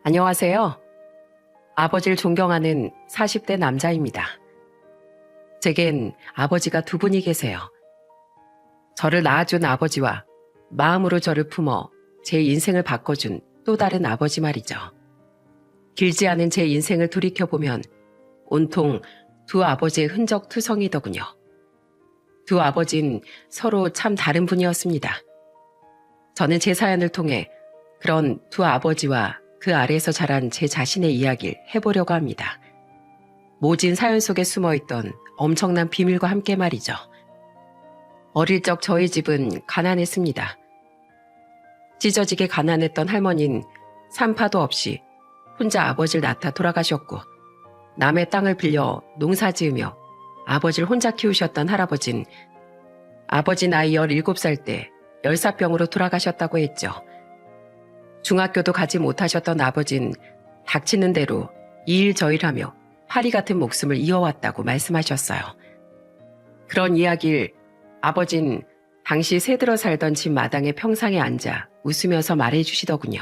안녕하세요. 아버지를 존경하는 40대 남자입니다. 제겐 아버지가 두 분이 계세요. 저를 낳아준 아버지와 마음으로 저를 품어 제 인생을 바꿔준 또 다른 아버지 말이죠. 길지 않은 제 인생을 돌이켜보면 온통 두 아버지의 흔적 투성이더군요. 두 아버진 서로 참 다른 분이었습니다. 저는 제 사연을 통해 그런 두 아버지와 그 아래에서 자란 제 자신의 이야기를 해보려고 합니다. 모진 사연 속에 숨어있던 엄청난 비밀과 함께 말이죠. 어릴 적 저희 집은 가난했습니다. 찢어지게 가난했던 할머니는 산파도 없이 혼자 아버지를 낳다 돌아가셨고, 남의 땅을 빌려 농사 지으며 아버지를 혼자 키우셨던 할아버진 아버지 나이 17살 때 열사병으로 돌아가셨다고 했죠. 중학교도 가지 못하셨던 아버진 닥치는 대로 이 일 저 일 하며 파리 같은 목숨을 이어왔다고 말씀하셨어요. 그런 이야기를 아버진 당시 새들어 살던 집 마당의 평상에 앉아 웃으면서 말해주시더군요.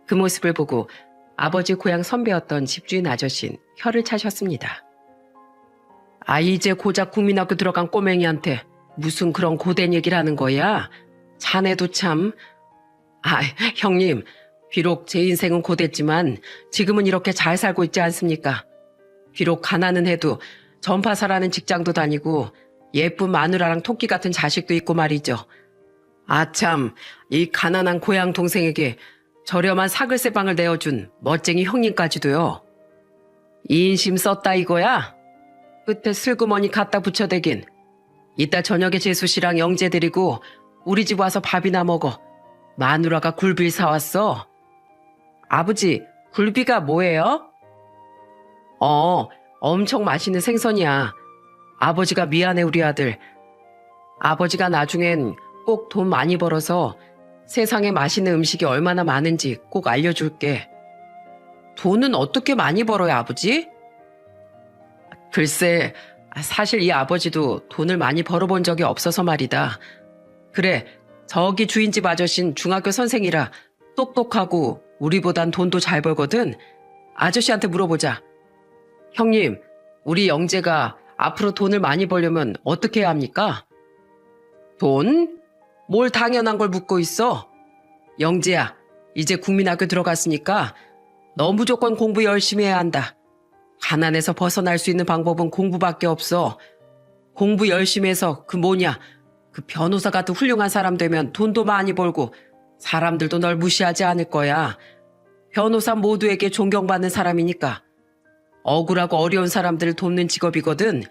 그 모습을 보고 아버지 고향 선배였던 집주인 아저씨는 혀를 차셨습니다. 이제 고작 국민학교 들어간 꼬맹이한테 무슨 그런 고된 얘기를 하는 거야? 자네도 참... 형님, 비록 제 인생은 고됐지만 지금은 이렇게 잘 살고 있지 않습니까? 비록 가난은 해도 전파사라는 직장도 다니고 예쁜 마누라랑 토끼 같은 자식도 있고 말이죠. 참, 이 가난한 고향 동생에게 저렴한 사글세 방을 내어준 멋쟁이 형님까지도요. 이 인심 썼다 이거야? 끝에 슬그머니 갖다 붙여대긴. 이따 저녁에 재수 씨랑 영재 데리고 우리 집 와서 밥이나 먹어. 마누라가 굴비를 사왔어. 아버지, 굴비가 뭐예요? 엄청 맛있는 생선이야. 아버지가 미안해 우리 아들. 아버지가 나중엔 꼭 돈 많이 벌어서 세상에 맛있는 음식이 얼마나 많은지 꼭 알려줄게. 돈은 어떻게 많이 벌어요, 아버지? 글쎄, 사실 이 아버지도 돈을 많이 벌어본 적이 없어서 말이다. 그래, 저기 주인집 아저씨는 중학교 선생이라 똑똑하고 우리보단 돈도 잘 벌거든. 아저씨한테 물어보자. 형님, 우리 영재가 앞으로 돈을 많이 벌려면 어떻게 해야 합니까? 돈? 뭘 당연한 걸 묻고 있어? 영재야, 이제 국민학교 들어갔으니까 너 무조건 공부 열심히 해야 한다. 가난에서 벗어날 수 있는 방법은 공부밖에 없어. 공부 열심히 해서 그 변호사 같은 훌륭한 사람 되면 돈도 많이 벌고 사람들도 널 무시하지 않을 거야. 변호사 모두에게 존경받는 사람이니까. 억울하고 어려운 사람들을 돕는 직업이거든.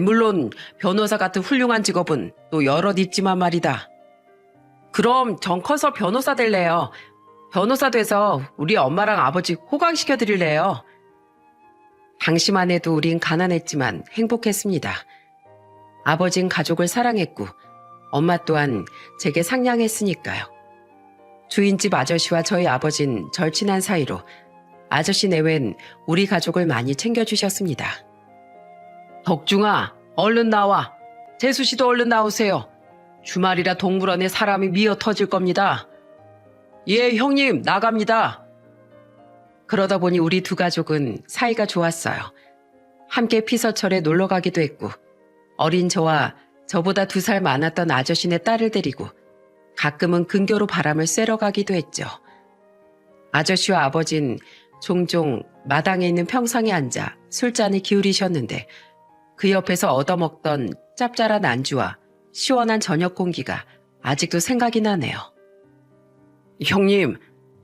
물론 변호사 같은 훌륭한 직업은 또 여럿 있지만 말이다. 그럼 전 커서 변호사 될래요. 변호사 돼서 우리 엄마랑 아버지 호강시켜 드릴래요. 당시만 해도 우린 가난했지만 행복했습니다. 아버진 가족을 사랑했고 엄마 또한 제게 상냥했으니까요. 주인집 아저씨와 저희 아버진 절친한 사이로 아저씨 내외는 우리 가족을 많이 챙겨주셨습니다. 덕중아, 얼른 나와. 재수씨도 얼른 나오세요. 주말이라 동물원에 사람이 미어 터질 겁니다. 예, 형님, 나갑니다. 그러다 보니 우리 두 가족은 사이가 좋았어요. 함께 피서철에 놀러 가기도 했고, 어린 저와 저보다 2살 많았던 아저씨네 딸을 데리고 가끔은 근교로 바람을 쐬러 가기도 했죠. 아저씨와 아버진 종종 마당에 있는 평상에 앉아 술잔을 기울이셨는데 그 옆에서 얻어먹던 짭짤한 안주와 시원한 저녁 공기가 아직도 생각이 나네요. 형님,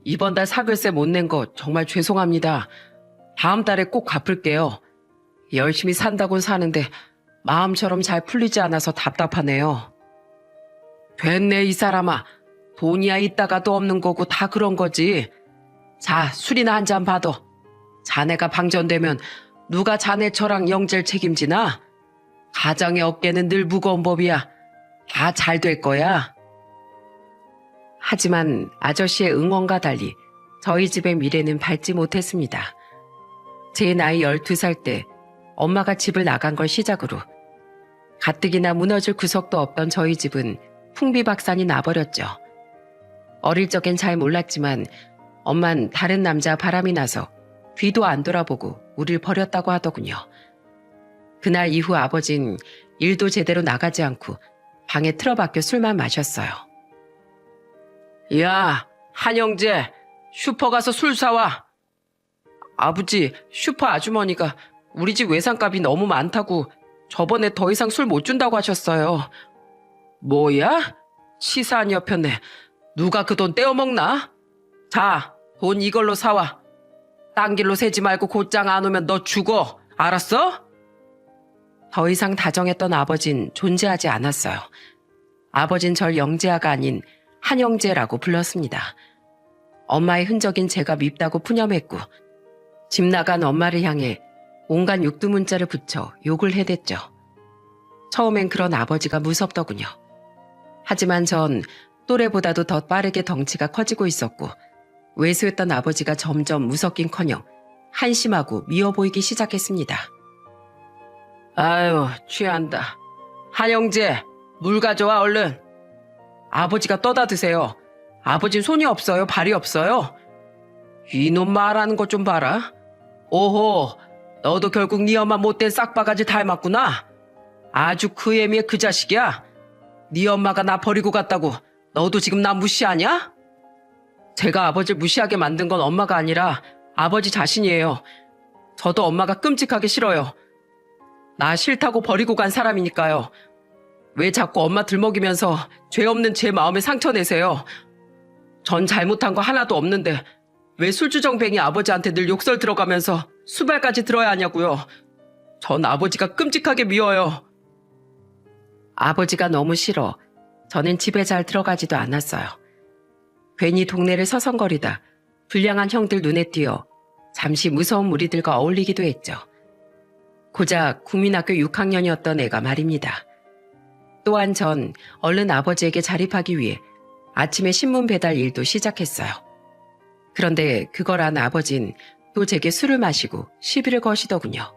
이번 달 사글세 못 낸 거 정말 죄송합니다. 다음 달에 꼭 갚을게요. 열심히 산다곤 사는데 마음처럼 잘 풀리지 않아서 답답하네요. 됐네 이 사람아. 돈이야 있다가도 없는 거고 다 그런 거지. 자, 술이나 한 잔 받어. 자네가 방전되면 누가 자네 저랑 영재를 책임지나? 가장의 어깨는 늘 무거운 법이야. 다 잘 될 거야. 하지만 아저씨의 응원과 달리 저희 집의 미래는 밝지 못했습니다. 제 나이 12살 때 엄마가 집을 나간 걸 시작으로 가뜩이나 무너질 구석도 없던 저희 집은 풍비박산이 나버렸죠. 어릴 적엔 잘 몰랐지만 엄만 다른 남자 바람이 나서 뒤도 안 돌아보고 우릴 버렸다고 하더군요. 그날 이후 아버진 일도 제대로 나가지 않고 방에 틀어박혀 술만 마셨어요. 야, 한영재, 슈퍼 가서 술 사와. 아버지, 슈퍼 아주머니가 우리 집 외상값이 너무 많다고 저번에 더 이상 술 못 준다고 하셨어요. 뭐야? 치사한 여편네. 누가 그 돈 떼어먹나? 자, 돈 이걸로 사와. 딴 길로 새지 말고 곧장 안 오면 너 죽어. 알았어? 더 이상 다정했던 아버진 존재하지 않았어요. 아버진 절 영재아가 아닌 한영재라고 불렀습니다. 엄마의 흔적인 제가 밉다고 푸념했고 집 나간 엄마를 향해 온갖 육두문자를 붙여 욕을 해댔죠. 처음엔 그런 아버지가 무섭더군요. 하지만 전 또래보다도 더 빠르게 덩치가 커지고 있었고 외소했던 아버지가 점점 무섭긴커녕 한심하고 미워 보이기 시작했습니다. 아유, 취한다. 한영재, 물 가져와 얼른. 아버지가 떠다 드세요. 아버진 손이 없어요? 발이 없어요? 이놈 말하는 것 좀 봐라. 오호, 너도 결국 네 엄마 못된 싹바가지 닮았구나. 아주 그 애미의 그 자식이야. 네 엄마가 나 버리고 갔다고 너도 지금 나 무시하냐? 제가 아버지를 무시하게 만든 건 엄마가 아니라 아버지 자신이에요. 저도 엄마가 끔찍하게 싫어요. 나 싫다고 버리고 간 사람이니까요. 왜 자꾸 엄마 들먹이면서 죄 없는 제 마음에 상처 내세요? 전 잘못한 거 하나도 없는데 왜 술주정뱅이 아버지한테 늘 욕설 들어가면서 수발까지 들어야 하냐고요. 전 아버지가 끔찍하게 미워요. 아버지가 너무 싫어 저는 집에 잘 들어가지도 않았어요. 괜히 동네를 서성거리다 불량한 형들 눈에 띄어 잠시 무서운 무리들과 어울리기도 했죠. 고작 국민학교 6학년이었던 애가 말입니다. 또한 전 얼른 아버지에게 자립하기 위해 아침에 신문 배달 일도 시작했어요. 그런데 그걸 안 아버진 또 제게 술을 마시고 시비를 거시더군요.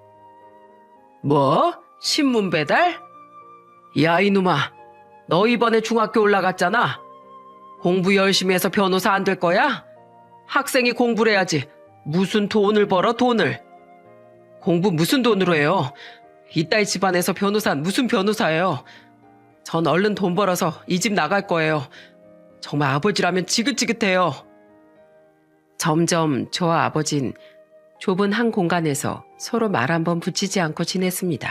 뭐? 신문 배달? 야 이놈아, 너 이번에 중학교 올라갔잖아. 공부 열심히 해서 변호사 안 될 거야? 학생이 공부를 해야지. 무슨 돈을 벌어 돈을. 공부 무슨 돈으로 해요? 이따위 집안에서 변호사는 무슨 변호사예요. 전 얼른 돈 벌어서 이 집 나갈 거예요. 정말 아버지라면 지긋지긋해요. 점점 저와 아버진 좁은 한 공간에서 서로 말 한 번 붙이지 않고 지냈습니다.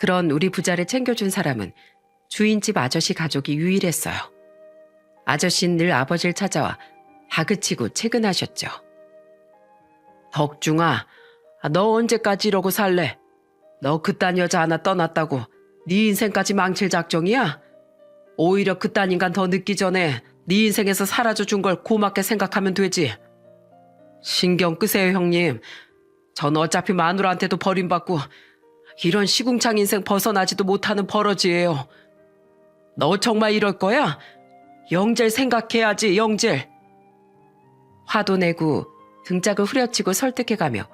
그런 우리 부자를 챙겨준 사람은 주인집 아저씨 가족이 유일했어요. 아저씨는 늘 아버지를 찾아와 다그치고 채근하셨죠. 덕중아, 너 언제까지 이러고 살래? 너 그딴 여자 하나 떠났다고 네 인생까지 망칠 작정이야? 오히려 그딴 인간 더 늦기 전에 네 인생에서 사라져 준 걸 고맙게 생각하면 되지. 신경 끄세요 형님. 전 어차피 마누라한테도 버림받고 이런 시궁창 인생 벗어나지도 못하는 버러지예요. 너 정말 이럴 거야? 영젤 생각해야지 영젤. 화도 내고 등짝을 후려치고 설득해가며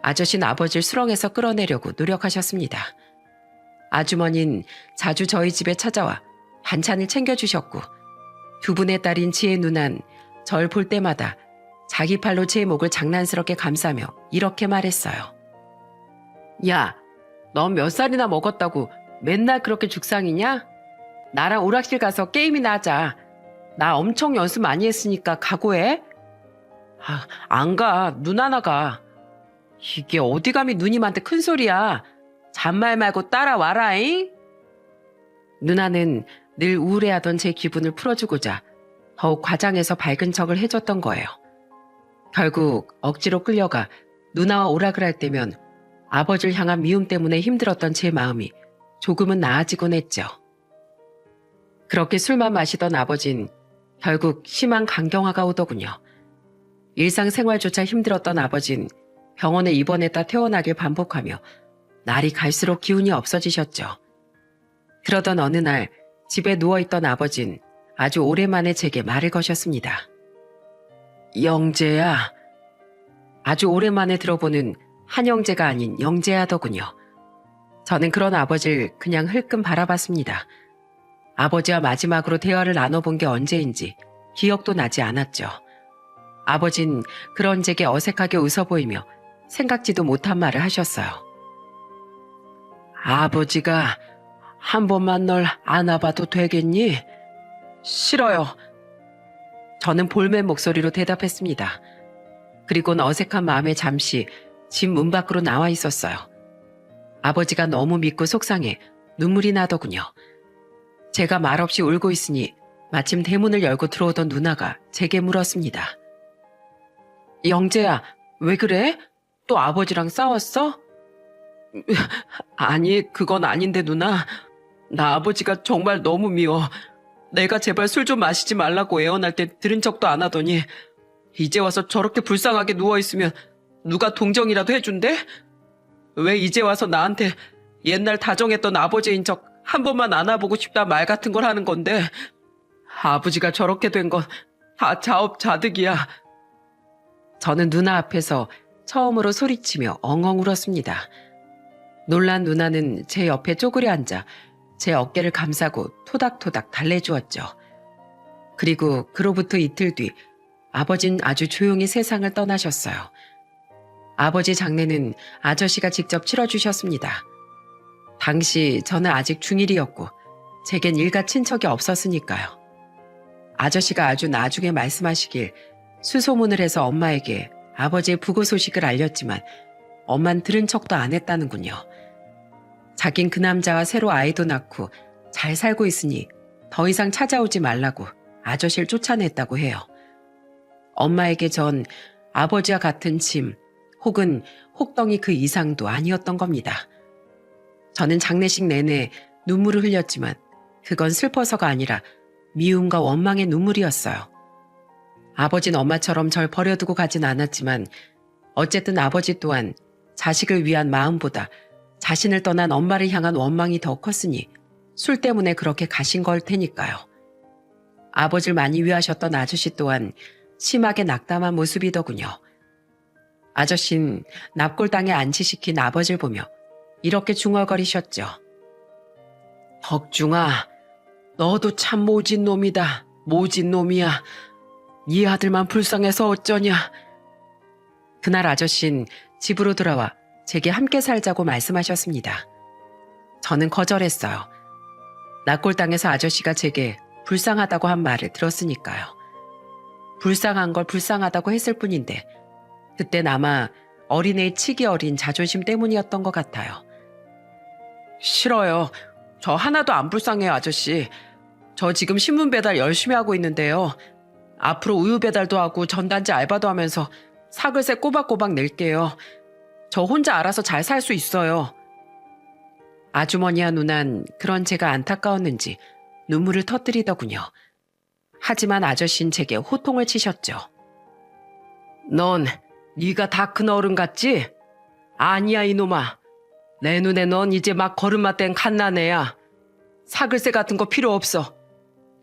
아저씨는 아버지를 수렁에서 끌어내려고 노력하셨습니다. 아주머니는 자주 저희 집에 찾아와 반찬을 챙겨주셨고 두 분의 딸인 지혜 누난 절 볼 때마다 자기 팔로 제 목을 장난스럽게 감싸며 이렇게 말했어요. 야, 넌 몇 살이나 먹었다고 맨날 그렇게 죽상이냐? 나랑 오락실 가서 게임이나 하자. 나 엄청 연습 많이 했으니까 각오해. 안 가. 눈 하나 가. 이게 어디 감히 누님한테 큰 소리야. 잔말 말고 따라와라잉. 누나는 늘 우울해하던 제 기분을 풀어주고자 더욱 과장해서 밝은 척을 해줬던 거예요. 결국 억지로 끌려가 누나와 오락을 할 때면 아버지를 향한 미움 때문에 힘들었던 제 마음이 조금은 나아지곤 했죠. 그렇게 술만 마시던 아버진 결국 심한 간경화가 오더군요. 일상생활조차 힘들었던 아버진 병원에 입원했다 퇴원하길 반복하며 날이 갈수록 기운이 없어지셨죠. 그러던 어느 날 집에 누워있던 아버진 아주 오랜만에 제게 말을 거셨습니다. 영재야. 아주 오랜만에 들어보는 한영재가 아닌 영재야더군요. 저는 그런 아버지를 그냥 흘끔 바라봤습니다. 아버지와 마지막으로 대화를 나눠본 게 언제인지 기억도 나지 않았죠. 아버진 그런 제게 어색하게 웃어 보이며 생각지도 못한 말을 하셨어요. 아버지가 한 번만 널 안아봐도 되겠니? 싫어요. 저는 볼멘 목소리로 대답했습니다. 그리고는 어색한 마음에 잠시 집 문 밖으로 나와 있었어요. 아버지가 너무 믿고 속상해 눈물이 나더군요. 제가 말없이 울고 있으니 마침 대문을 열고 들어오던 누나가 제게 물었습니다. 영재야, 왜 그래? 또 아버지랑 싸웠어? 아니, 그건 아닌데 누나. 나 아버지가 정말 너무 미워. 내가 제발 술 좀 마시지 말라고 애원할 때 들은 척도 안 하더니 이제 와서 저렇게 불쌍하게 누워있으면 누가 동정이라도 해준대? 왜 이제 와서 나한테 옛날 다정했던 아버지인 척 한 번만 안아보고 싶다 말 같은 걸 하는 건데 아버지가 저렇게 된 건 다 자업자득이야. 저는 누나 앞에서 처음으로 소리치며 엉엉 울었습니다. 놀란 누나는 제 옆에 쪼그려 앉아 제 어깨를 감싸고 토닥토닥 달래주었죠. 그리고 그로부터 이틀 뒤 아버진 아주 조용히 세상을 떠나셨어요. 아버지 장례는 아저씨가 직접 치러주셨습니다. 당시 저는 아직 중1이었고 제겐 일가 친척이 없었으니까요. 아저씨가 아주 나중에 말씀하시길 수소문을 해서 엄마에게 아버지의 부고 소식을 알렸지만 엄만 들은 척도 안 했다는군요. 자긴 그 남자와 새로 아이도 낳고 잘 살고 있으니 더 이상 찾아오지 말라고 아저씨를 쫓아냈다고 해요. 엄마에게 전 아버지와 같은 짐 혹은 혹덩이 그 이상도 아니었던 겁니다. 저는 장례식 내내 눈물을 흘렸지만 그건 슬퍼서가 아니라 미움과 원망의 눈물이었어요. 아버지는 엄마처럼 절 버려두고 가진 않았지만 어쨌든 아버지 또한 자식을 위한 마음보다 자신을 떠난 엄마를 향한 원망이 더 컸으니 술 때문에 그렇게 가신 걸 테니까요. 아버지를 많이 위하셨던 아저씨 또한 심하게 낙담한 모습이더군요. 아저씨는 납골당에 안치시킨 아버지를 보며 이렇게 중얼거리셨죠. 덕중아, 너도 참 모진 놈이다. 모진 놈이야. 네 아들만 불쌍해서 어쩌냐. 그날 아저씨는 집으로 돌아와 제게 함께 살자고 말씀하셨습니다. 저는 거절했어요. 납골당에서 아저씨가 제게 불쌍하다고 한 말을 들었으니까요. 불쌍한 걸 불쌍하다고 했을 뿐인데 그땐 아마 어린애의 치기 어린 자존심 때문이었던 것 같아요. 싫어요. 저 하나도 안 불쌍해요, 아저씨. 저 지금 신문 배달 열심히 하고 있는데요. 앞으로 우유 배달도 하고 전단지 알바도 하면서 사글세 꼬박꼬박 낼게요. 저 혼자 알아서 잘 살 수 있어요. 아주머니와 누난 그런 제가 안타까웠는지 눈물을 터뜨리더군요. 하지만 아저씨는 제게 호통을 치셨죠. 넌 네가 다 큰 어른 같지? 아니야 이놈아. 내 눈에 넌 이제 막 걸음마 뗀 갓난애야. 사글세 같은 거 필요 없어.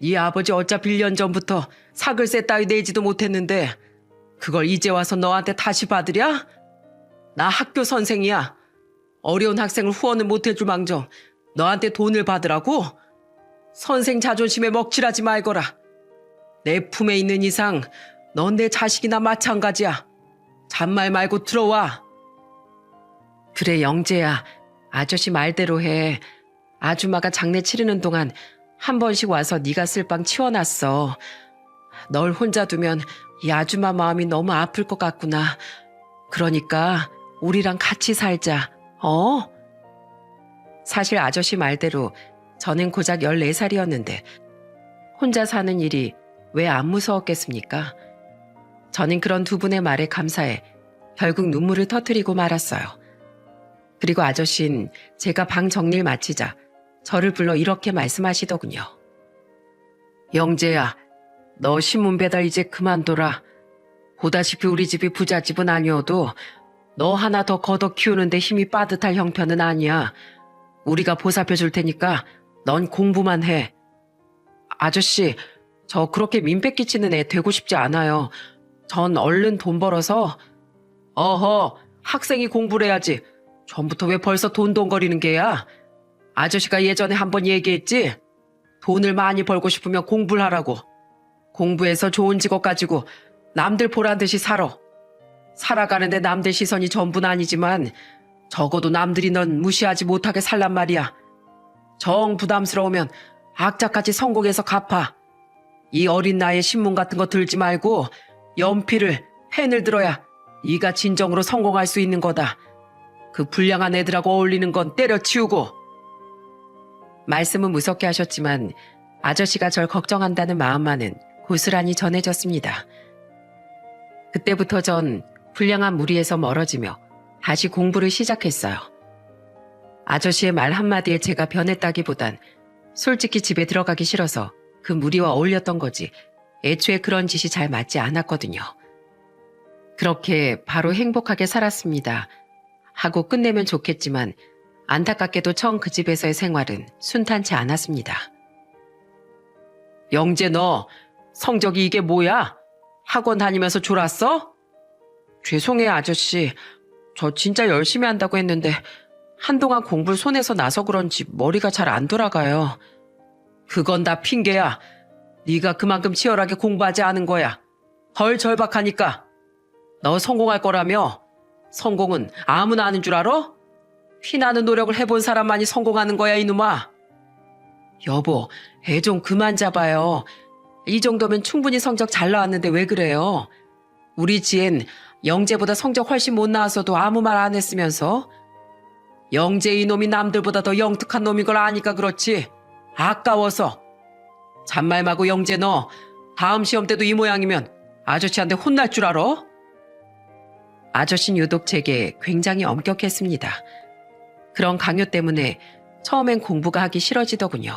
네 아버지 어차피 1년 전부터 사글세 따위 내지도 못했는데 그걸 이제 와서 너한테 다시 받으랴? 나 학교 선생이야. 어려운 학생을 후원을 못해줄 망정 너한테 돈을 받으라고? 선생 자존심에 먹칠하지 말거라. 내 품에 있는 이상 넌 내 자식이나 마찬가지야. 잔말 말고 들어와. 그래 영재야. 아저씨 말대로 해. 아줌마가 장례 치르는 동안 한 번씩 와서 네가 쓸 방 치워놨어. 널 혼자 두면 이 아줌마 마음이 너무 아플 것 같구나. 그러니까 우리랑 같이 살자. 어? 사실 아저씨 말대로 저는 고작 14살이었는데 혼자 사는 일이 왜 안 무서웠겠습니까? 저는 그런 두 분의 말에 감사해 결국 눈물을 터뜨리고 말았어요. 그리고 아저씨는 제가 방 정리를 마치자 저를 불러 이렇게 말씀하시더군요. 영재야, 너 신문 배달 이제 그만둬라. 보다시피 우리 집이 부잣집은 아니어도 너 하나 더 걷어 키우는데 힘이 빠듯할 형편은 아니야. 우리가 보살펴 줄 테니까 넌 공부만 해. 아저씨, 저 그렇게 민폐 끼치는 애 되고 싶지 않아요. 전 얼른 돈 벌어서. 어허, 학생이 공부를 해야지. 전부터 왜 벌써 돈돈거리는 게야? 아저씨가 예전에 한번 얘기했지? 돈을 많이 벌고 싶으면 공부를 하라고. 공부해서 좋은 직업 가지고 남들 보란 듯이 살아. 살아가는데 남들 시선이 전부는 아니지만 적어도 남들이 넌 무시하지 못하게 살란 말이야. 정 부담스러우면 악착같이 성공해서 갚아. 이 어린 나이에 신문 같은 거 들지 말고 연필을, 펜을 들어야 네가 진정으로 성공할 수 있는 거다. 그 불량한 애들하고 어울리는 건 때려치우고. 말씀은 무섭게 하셨지만 아저씨가 절 걱정한다는 마음만은 고스란히 전해졌습니다. 그때부터 전 불량한 무리에서 멀어지며 다시 공부를 시작했어요. 아저씨의 말 한마디에 제가 변했다기보단 솔직히 집에 들어가기 싫어서 그 무리와 어울렸던 거지 애초에 그런 짓이 잘 맞지 않았거든요. 그렇게 바로 행복하게 살았습니다. 하고 끝내면 좋겠지만 안타깝게도 처음 그 집에서의 생활은 순탄치 않았습니다. 영재 너 성적이 이게 뭐야? 학원 다니면서 졸았어? 죄송해요 아저씨. 저 진짜 열심히 한다고 했는데 한동안 공부를 손에서 나서 그런지 머리가 잘 안 돌아가요. 그건 다 핑계야. 네가 그만큼 치열하게 공부하지 않은 거야. 덜 절박하니까. 너 성공할 거라며? 성공은 아무나 하는 줄 알아? 피나는 노력을 해본 사람만이 성공하는 거야 이놈아. 여보, 애 좀 그만 잡아요. 이 정도면 충분히 성적 잘 나왔는데 왜 그래요? 우리 지엔 영재보다 성적 훨씬 못 나왔어도 아무 말 안 했으면서. 영재 이놈이 남들보다 더 영특한 놈인 걸 아니까 그렇지. 아까워서. 잔말 마고 영재 너 다음 시험 때도 이 모양이면 아저씨한테 혼날 줄 알아? 아저씨는 유독 제게 굉장히 엄격했습니다. 그런 강요 때문에 처음엔 공부가 하기 싫어지더군요.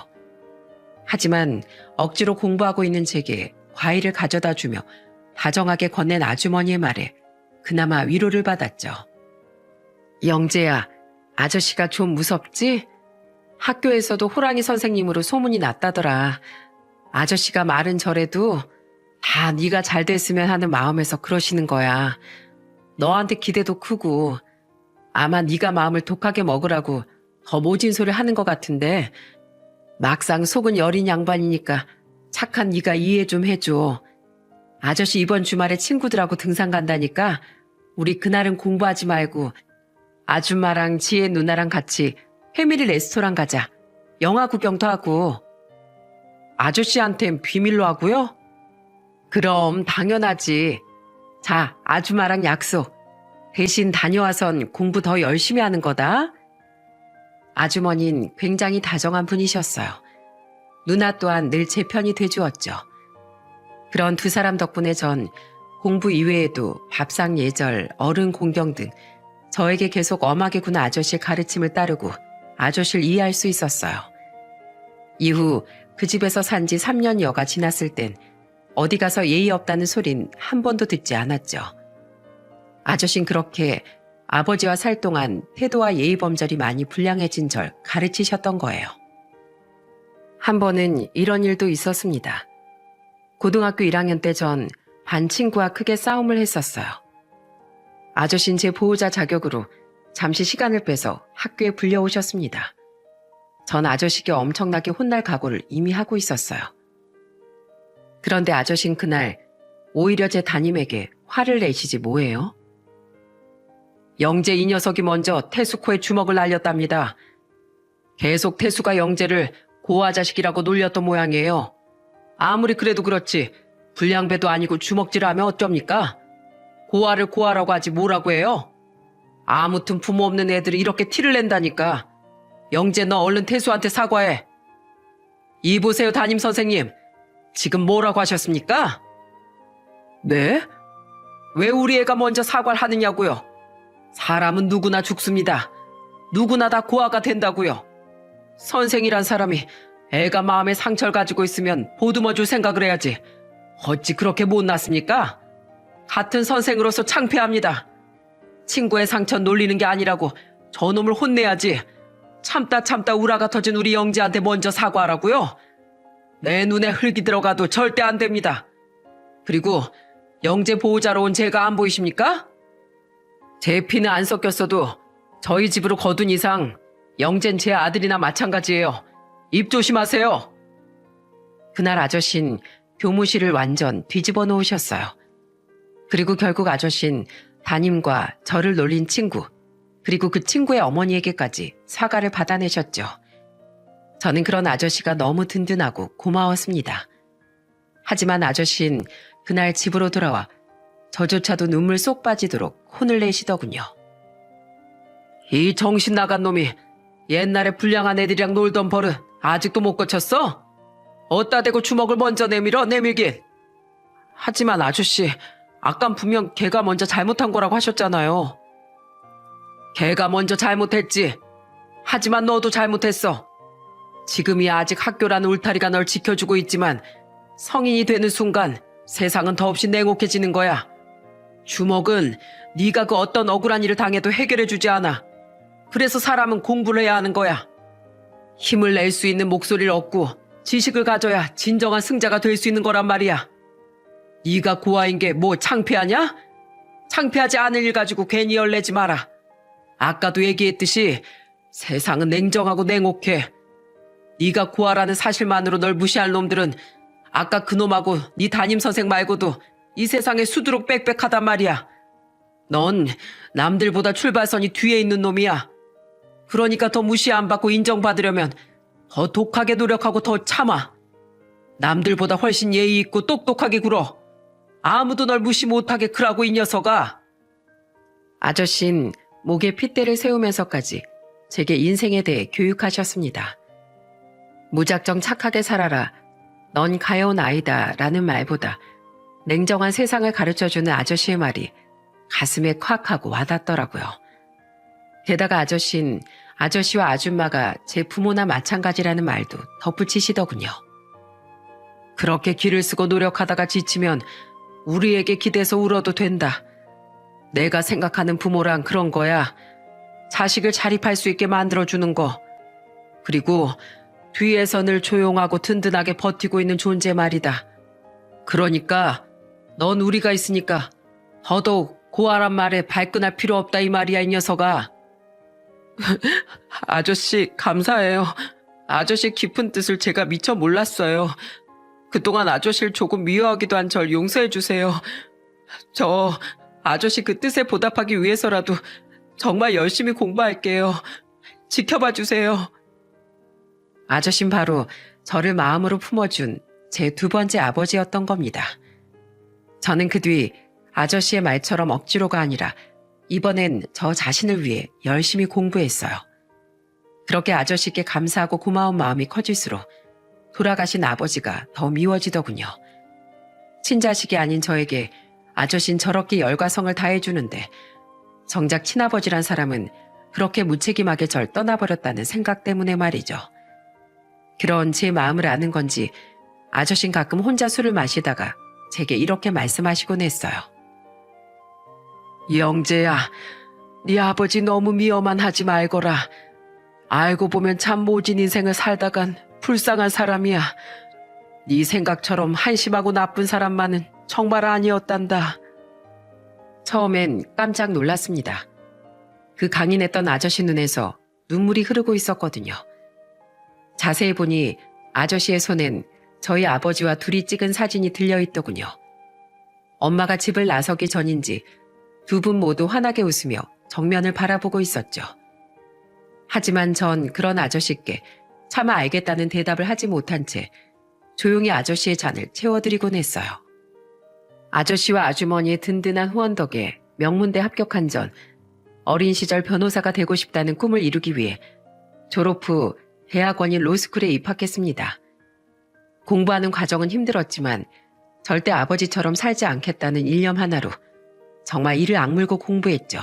하지만 억지로 공부하고 있는 제게 과일을 가져다 주며 다정하게 건넨 아주머니의 말에 그나마 위로를 받았죠. 영재야, 아저씨가 좀 무섭지? 학교에서도 호랑이 선생님으로 소문이 났다더라. 아저씨가 말은 저래도 다 네가 잘 됐으면 하는 마음에서 그러시는 거야. 너한테 기대도 크고 아마 네가 마음을 독하게 먹으라고 더 모진 소리 하는 것 같은데 막상 속은 여린 양반이니까 착한 네가 이해 좀 해줘. 아저씨 이번 주말에 친구들하고 등산 간다니까 우리 그날은 공부하지 말고 아줌마랑 지혜 누나랑 같이 패밀리 레스토랑 가자. 영화 구경도 하고. 아저씨한텐 비밀로 하고요? 그럼 당연하지. 자, 아줌마랑 약속. 대신 다녀와선 공부 더 열심히 하는 거다. 아주머니는 굉장히 다정한 분이셨어요. 누나 또한 늘 제 편이 돼주었죠. 그런 두 사람 덕분에 전 공부 이외에도 밥상 예절, 어른 공경 등 저에게 계속 엄하게 구는 아저씨의 가르침을 따르고 아저씨를 이해할 수 있었어요. 이후 그 집에서 산 지 3년여가 지났을 땐 어디 가서 예의 없다는 소린 한 번도 듣지 않았죠. 아저씨는 그렇게 아버지와 살 동안 태도와 예의 범절이 많이 불량해진 절 가르치셨던 거예요. 한 번은 이런 일도 있었습니다. 고등학교 1학년 때 전 반 친구와 크게 싸움을 했었어요. 아저씨는 제 보호자 자격으로 잠시 시간을 빼서 학교에 불려오셨습니다. 전 아저씨께 엄청나게 혼날 각오를 이미 하고 있었어요. 그런데 아저씨는 그날 오히려 제 담임에게 화를 내시지 뭐예요? 영재 이 녀석이 먼저 태수 코에 주먹을 날렸답니다. 계속 태수가 영재를 고아 자식이라고 놀렸던 모양이에요. 아무리 그래도 그렇지 불량배도 아니고 주먹질하면 어쩝니까? 고아를 고아라고 하지 뭐라고 해요? 아무튼 부모 없는 애들이 이렇게 티를 낸다니까. 영재 너 얼른 태수한테 사과해. 이 보세요 담임 선생님. 지금 뭐라고 하셨습니까? 네? 왜 우리 애가 먼저 사과를 하느냐고요? 사람은 누구나 죽습니다. 누구나 다 고아가 된다고요. 선생이란 사람이 애가 마음에 상처를 가지고 있으면 보듬어 줄 생각을 해야지. 어찌 그렇게 못났습니까? 같은 선생으로서 창피합니다. 친구의 상처 놀리는 게 아니라고 저놈을 혼내야지. 참다 우라가 터진 우리 영재한테 먼저 사과하라고요? 내 눈에 흙이 들어가도 절대 안 됩니다. 그리고 영재 보호자로 온 제가 안 보이십니까? 제 피는 안 섞였어도 저희 집으로 거둔 이상 영재는 제 아들이나 마찬가지예요. 입 조심하세요. 그날 아저씨는 교무실을 완전 뒤집어 놓으셨어요. 그리고 결국 아저씨는 담임과 저를 놀린 친구, 그리고 그 친구의 어머니에게까지 사과를 받아내셨죠. 저는 그런 아저씨가 너무 든든하고 고마웠습니다. 하지만 아저씨는 그날 집으로 돌아와 저조차도 눈물 쏙 빠지도록 혼을 내시더군요. 이 정신 나간 놈이 옛날에 불량한 애들이랑 놀던 버릇 아직도 못 고쳤어? 어따 대고 주먹을 먼저 내밀긴. 하지만 아저씨, 아깐 분명 걔가 먼저 잘못한 거라고 하셨잖아요. 걔가 먼저 잘못했지. 하지만 너도 잘못했어. 지금이야 아직 학교라는 울타리가 널 지켜주고 있지만 성인이 되는 순간 세상은 더없이 냉혹해지는 거야. 주먹은 네가 그 어떤 억울한 일을 당해도 해결해주지 않아. 그래서 사람은 공부를 해야 하는 거야. 힘을 낼 수 있는 목소리를 얻고 지식을 가져야 진정한 승자가 될 수 있는 거란 말이야. 네가 고아인 게 뭐 창피하냐? 창피하지 않을 일 가지고 괜히 열내지 마라. 아까도 얘기했듯이 세상은 냉정하고 냉혹해. 네가 고아라는 사실만으로 널 무시할 놈들은 아까 그놈하고 네 담임선생 말고도 이 세상에 수두룩 빽빽하단 말이야. 넌 남들보다 출발선이 뒤에 있는 놈이야. 그러니까 더 무시 안 받고 인정받으려면 더 독하게 노력하고 더 참아. 남들보다 훨씬 예의 있고 똑똑하게 굴어. 아무도 널 무시 못하게 크라고 이 녀석아. 아저씨는 목에 핏대를 세우면서까지 제게 인생에 대해 교육하셨습니다. 무작정 착하게 살아라. 넌 가여운 아이다 라는 말보다 냉정한 세상을 가르쳐주는 아저씨의 말이 가슴에 콱 하고 와닿더라고요. 게다가 아저씨는 아저씨와 아줌마가 제 부모나 마찬가지라는 말도 덧붙이시더군요. 그렇게 기를 쓰고 노력하다가 지치면 우리에게 기대서 울어도 된다. 내가 생각하는 부모란 그런 거야. 자식을 자립할 수 있게 만들어주는 거. 그리고 뒤에서 늘 조용하고 든든하게 버티고 있는 존재 말이다. 그러니까 넌 우리가 있으니까 더더욱 고아란 말에 발끈할 필요 없다 이 말이야 이 녀석아. 아저씨 감사해요. 아저씨 깊은 뜻을 제가 미처 몰랐어요. 그동안 아저씨를 조금 미워하기도 한 절 용서해 주세요. 저 아저씨 그 뜻에 보답하기 위해서라도 정말 열심히 공부할게요. 지켜봐 주세요. 아저씨는 바로 저를 마음으로 품어준 제 두 번째 아버지였던 겁니다. 저는 그 뒤 아저씨의 말처럼 억지로가 아니라 이번엔 저 자신을 위해 열심히 공부했어요. 그렇게 아저씨께 감사하고 고마운 마음이 커질수록 돌아가신 아버지가 더 미워지더군요. 친자식이 아닌 저에게 아저씨는 저렇게 열과 성을 다해주는데 정작 친아버지란 사람은 그렇게 무책임하게 절 떠나버렸다는 생각 때문에 말이죠. 그런 제 마음을 아는 건지 아저씨는 가끔 혼자 술을 마시다가 제게 이렇게 말씀하시곤 했어요. 영재야, 네 아버지 너무 미워만 하지 말거라. 알고 보면 참 모진 인생을 살다간 불쌍한 사람이야. 네 생각처럼 한심하고 나쁜 사람만은 정말 아니었단다. 처음엔 깜짝 놀랐습니다. 그 강인했던 아저씨 눈에서 눈물이 흐르고 있었거든요. 자세히 보니 아저씨의 손엔 저희 아버지와 둘이 찍은 사진이 들려있더군요. 엄마가 집을 나서기 전인지 두 분 모두 환하게 웃으며 정면을 바라보고 있었죠. 하지만 전 그런 아저씨께 차마 알겠다는 대답을 하지 못한 채 조용히 아저씨의 잔을 채워드리곤 했어요. 아저씨와 아주머니의 든든한 후원 덕에 명문대 합격한 전 어린 시절 변호사가 되고 싶다는 꿈을 이루기 위해 졸업 후 대학원인 로스쿨에 입학했습니다. 공부하는 과정은 힘들었지만 절대 아버지처럼 살지 않겠다는 일념 하나로 정말 이를 악물고 공부했죠.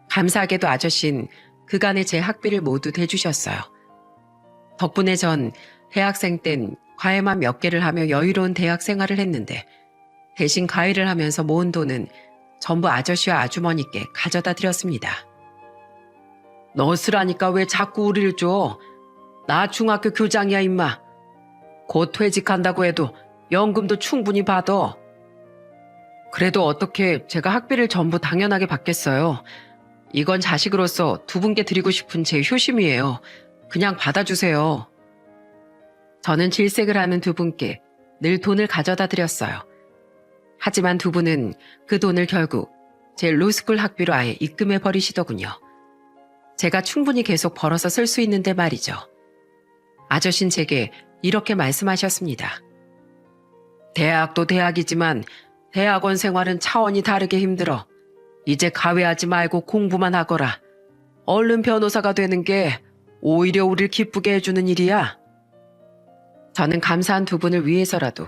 감사하게도 아저씨는 그간의 제 학비를 모두 대주셨어요. 덕분에 전 대학생 땐 과외만 몇 개를 하며 여유로운 대학 생활을 했는데 대신 과외를 하면서 모은 돈은 전부 아저씨와 아주머니께 가져다 드렸습니다. 너 쓰라니까 왜 자꾸 우리를 줘? 나 중학교 교장이야 임마. 곧 퇴직한다고 해도 연금도 충분히 받아. 그래도 어떻게 제가 학비를 전부 당연하게 받겠어요. 이건 자식으로서 두 분께 드리고 싶은 제 효심이에요. 그냥 받아주세요. 저는 질색을 하는 두 분께 늘 돈을 가져다 드렸어요. 하지만 두 분은 그 돈을 결국 제 로스쿨 학비로 아예 입금해 버리시더군요. 제가 충분히 계속 벌어서 쓸 수 있는데 말이죠. 아저씨는 제게 이렇게 말씀하셨습니다. 대학도 대학이지만 대학원 생활은 차원이 다르게 힘들어. 이제 가외하지 말고 공부만 하거라. 얼른 변호사가 되는 게 오히려 우릴 기쁘게 해주는 일이야. 저는 감사한 두 분을 위해서라도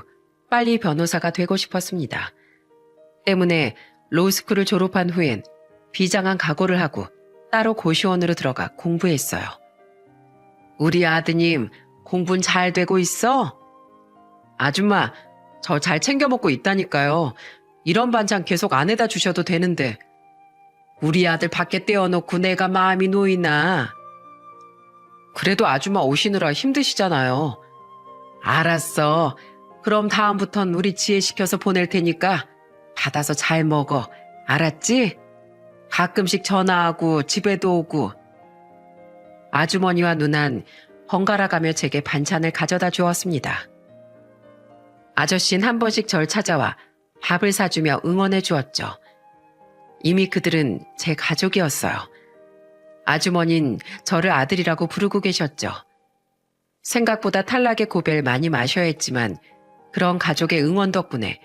빨리 변호사가 되고 싶었습니다. 때문에 로스쿨을 졸업한 후엔 비장한 각오를 하고 따로 고시원으로 들어가 공부했어요. 우리 아드님 공부는 잘 되고 있어? 아줌마, 저 잘 챙겨 먹고 있다니까요. 이런 반찬 계속 안에다 주셔도 되는데. 우리 아들 밖에 떼어놓고 내가 마음이 놓이나. 그래도 아줌마 오시느라 힘드시잖아요. 알았어. 그럼 다음부턴 우리 지혜시켜서 보낼 테니까 받아서 잘 먹어. 알았지? 가끔씩 전화하고 집에도 오고. 아주머니와 누난 번갈아 가며 제게 반찬을 가져다 주었습니다. 아저씨는 한 번씩 절 찾아와 밥을 사주며 응원해 주었죠. 이미 그들은 제 가족이었어요. 아주머니는 저를 아들이라고 부르고 계셨죠. 생각보다 탈락의 고배를 많이 마셔야 했지만 그런 가족의 응원 덕분에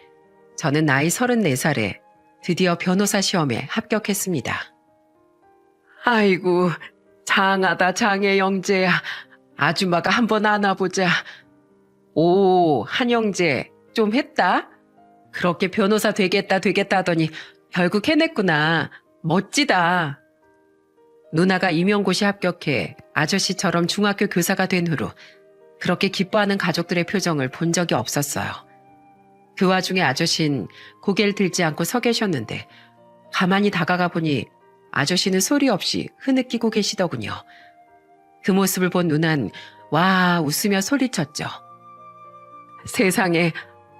저는 나이 34살에 드디어 변호사 시험에 합격했습니다. 아이고, 장하다 장해 영재야. 아줌마가 한번 안아보자. 오, 한영재, 좀 했다? 그렇게 변호사 되겠다 하더니 결국 해냈구나. 멋지다. 누나가 임용고시 합격해 아저씨처럼 중학교 교사가 된 후로 그렇게 기뻐하는 가족들의 표정을 본 적이 없었어요. 그 와중에 아저씨는 고개를 들지 않고 서 계셨는데 가만히 다가가 보니 아저씨는 소리 없이 흐느끼고 계시더군요. 그 모습을 본 누난 와 웃으며 소리쳤죠. 세상에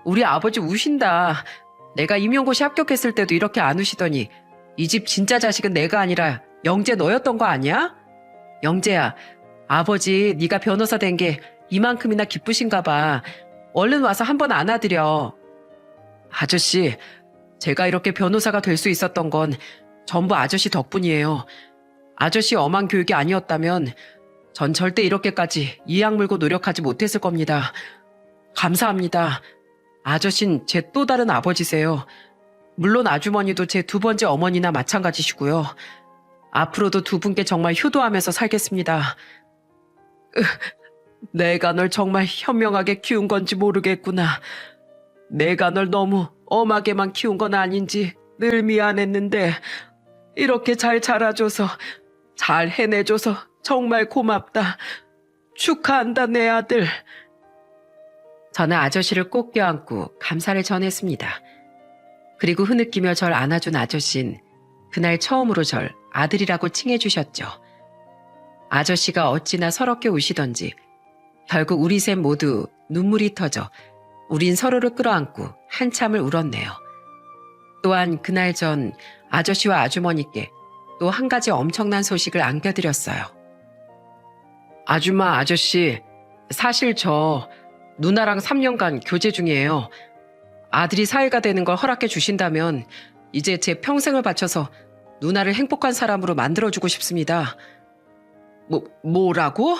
우리 아버지 우신다. 내가 임용고시 합격했을 때도 이렇게 안 우시더니 이 집 진짜 자식은 내가 아니라 영재 너였던 거 아니야? 영재야, 아버지 네가 변호사 된 게 이만큼이나 기쁘신가 봐. 얼른 와서 한번 안아드려. 아저씨, 제가 이렇게 변호사가 될 수 있었던 건 전부 아저씨 덕분이에요. 아저씨 엄한 교육이 아니었다면 전 절대 이렇게까지 이악 물고 노력하지 못했을 겁니다. 감사합니다. 아저씨는 제 또 다른 아버지세요. 물론 아주머니도 제 두 번째 어머니나 마찬가지시고요. 앞으로도 두 분께 정말 효도하면서 살겠습니다. 내가 널 정말 현명하게 키운 건지 모르겠구나. 내가 널 너무 엄하게만 키운 건 아닌지 늘 미안했는데 이렇게 잘 자라줘서 잘 해내줘서 정말 고맙다. 축하한다 내 아들. 저는 아저씨를 꼭 껴안고 감사를 전했습니다. 그리고 흐느끼며 절 안아준 아저씨는 그날 처음으로 절 아들이라고 칭해주셨죠. 아저씨가 어찌나 서럽게 우시던지 결국 우리 셋 모두 눈물이 터져 우린 서로를 끌어안고 한참을 울었네요. 또한 그날 전 아저씨와 아주머니께 또 한 가지 엄청난 소식을 안겨드렸어요. 아줌마, 아저씨, 사실 저 누나랑 3년간 교제 중이에요. 아들이 사회가 되는 걸 허락해 주신다면 이제 제 평생을 바쳐서 누나를 행복한 사람으로 만들어주고 싶습니다. 뭐라고?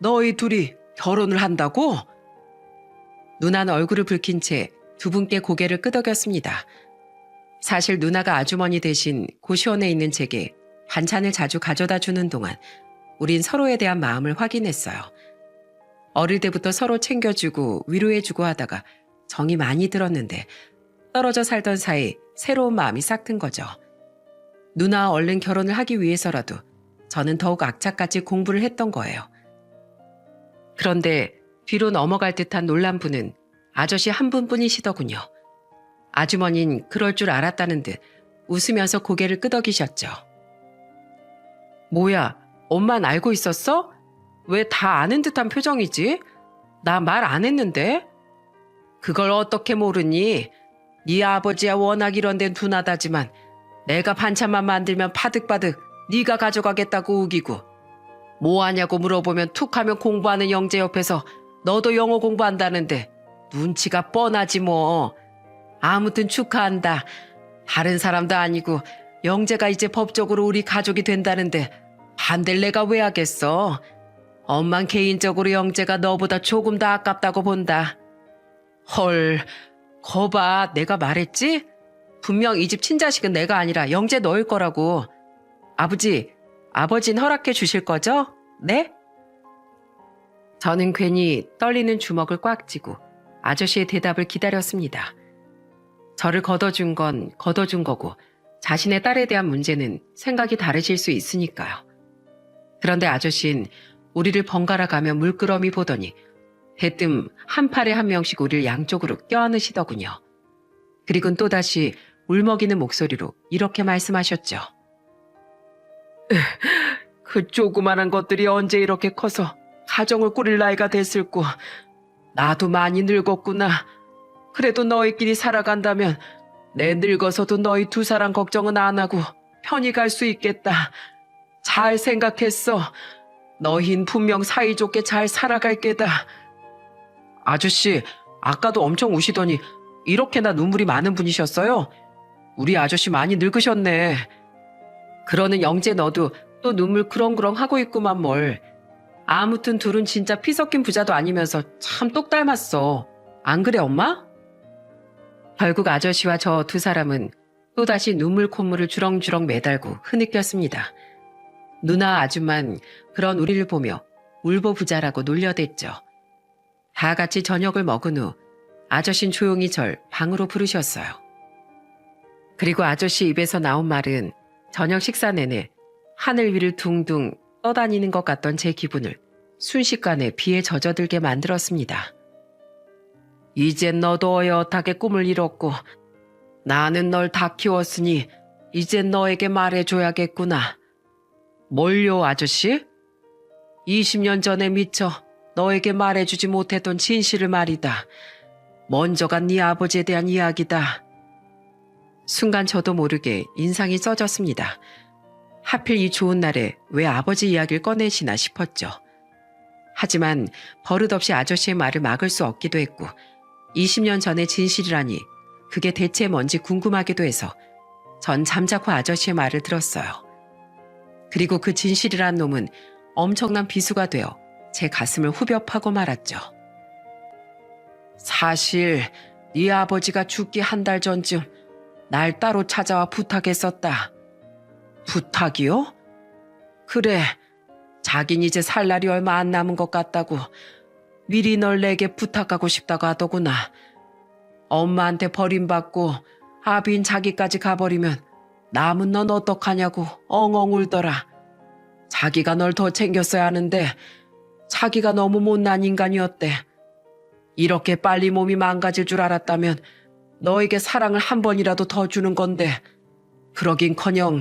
너희 둘이 결혼을 한다고? 누나는 얼굴을 붉힌 채 두 분께 고개를 끄덕였습니다. 사실 누나가 아주머니 대신 고시원에 있는 제게 반찬을 자주 가져다 주는 동안 우린 서로에 대한 마음을 확인했어요. 어릴 때부터 서로 챙겨주고 위로해주고 하다가 정이 많이 들었는데 떨어져 살던 사이 새로운 마음이 싹 튼 거죠. 누나와 얼른 결혼을 하기 위해서라도 저는 더욱 악착같이 공부를 했던 거예요. 그런데 뒤로 넘어갈 듯한 놀란 분은 아저씨 한 분뿐이시더군요. 아주머니는 그럴 줄 알았다는 듯 웃으면서 고개를 끄덕이셨죠. 뭐야, 엄만 알고 있었어? 왜 다 아는 듯한 표정이지? 나 말 안 했는데? 그걸 어떻게 모르니? 네 아버지야 워낙 이런 데는 둔하다지만 내가 반찬만 만들면 파득파득 네가 가져가겠다고 우기고 뭐하냐고 물어보면 툭하면 공부하는 영재 옆에서 너도 영어 공부한다는데 눈치가 뻔하지 뭐. 아무튼 축하한다. 다른 사람도 아니고 영재가 이제 법적으로 우리 가족이 된다는데 반대를 내가 왜 하겠어? 엄만 개인적으로 영재가 너보다 조금 더 아깝다고 본다. 헐, 거봐, 내가 말했지? 분명 이 집 친자식은 내가 아니라 영재 너일 거라고. 아버진 허락해 주실 거죠? 네? 저는 괜히 떨리는 주먹을 꽉 쥐고 아저씨의 대답을 기다렸습니다. 저를 걷어준 건 걷어준 거고 자신의 딸에 대한 문제는 생각이 다르실 수 있으니까요. 그런데 아저씨는 우리를 번갈아 가며 물끄러미 보더니 대뜸 한 팔에 한 명씩 우리를 양쪽으로 껴안으시더군요. 그리곤 또다시 울먹이는 목소리로 이렇게 말씀하셨죠. 그 조그만한 것들이 언제 이렇게 커서 가정을 꾸릴 나이가 됐을꼬. 나도 많이 늙었구나. 그래도 너희끼리 살아간다면 내 늙어서도 너희 두 사람 걱정은 안 하고 편히 갈 수 있겠다. 잘 생각했어. 너흰 분명 사이좋게 잘 살아갈 게다. 아저씨, 아까도 엄청 우시더니 이렇게나 눈물이 많은 분이셨어요? 우리 아저씨 많이 늙으셨네. 그러는 영재 너도 또 눈물 그렁그렁 하고 있구만 뭘. 아무튼 둘은 진짜 피 섞인 부자도 아니면서 참 똑 닮았어. 안 그래 엄마? 결국 아저씨와 저 두 사람은 또다시 눈물 콧물을 주렁주렁 매달고 흐느꼈습니다. 누나 아줌만 그런 우리를 보며 울보부자라고 놀려댔죠. 다 같이 저녁을 먹은 후 아저씨는 조용히 절 방으로 부르셨어요. 그리고 아저씨 입에서 나온 말은 저녁 식사 내내 하늘 위를 둥둥 떠다니는 것 같던 제 기분을 순식간에 비에 젖어들게 만들었습니다. 이젠 너도 어엿하게 꿈을 이뤘고 나는 널 다 키웠으니 이젠 너에게 말해줘야겠구나. 뭘요 아저씨? 20년 전에 미처 너에게 말해주지 못했던 진실을 말이다. 먼저가 네 아버지에 대한 이야기다. 순간 저도 모르게 인상이 써졌습니다. 하필 이 좋은 날에 왜 아버지 이야기를 꺼내시나 싶었죠. 하지만 버릇없이 아저씨의 말을 막을 수 없기도 했고 20년 전의 진실이라니 그게 대체 뭔지 궁금하기도 해서 전 잠자코 아저씨의 말을 들었어요. 그리고 그 진실이란 놈은 엄청난 비수가 되어 제 가슴을 후벼 파고 말았죠. 사실 네 아버지가 죽기 한 달 전쯤 날 따로 찾아와 부탁했었다. 부탁이요? 그래, 자긴 이제 살 날이 얼마 안 남은 것 같다고 미리 널 내게 부탁하고 싶다고 하더구나. 엄마한테 버림받고 아비인 자기까지 가버리면 남은 넌 어떡하냐고 엉엉 울더라. 자기가 널 더 챙겼어야 하는데 자기가 너무 못난 인간이었대. 이렇게 빨리 몸이 망가질 줄 알았다면 너에게 사랑을 한 번이라도 더 주는 건데 그러긴커녕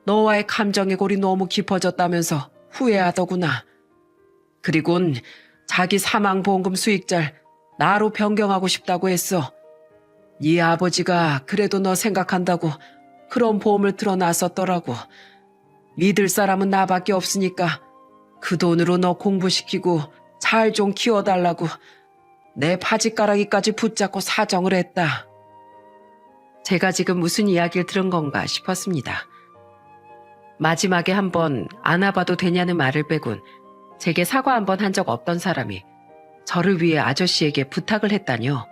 너와의 감정의 골이 너무 깊어졌다면서 후회하더구나. 그리곤 자기 사망보험금 수익자를 나로 변경하고 싶다고 했어. 네 아버지가 그래도 너 생각한다고 그런 보험을 들어놨었더라고. 믿을 사람은 나밖에 없으니까 그 돈으로 너 공부시키고 잘 좀 키워달라고 내 바지가랑이까지 붙잡고 사정을 했다. 제가 지금 무슨 이야기를 들은 건가 싶었습니다. 마지막에 한번 안아봐도 되냐는 말을 빼곤 제게 사과 한 번 한 적 없던 사람이 저를 위해 아저씨에게 부탁을 했다뇨.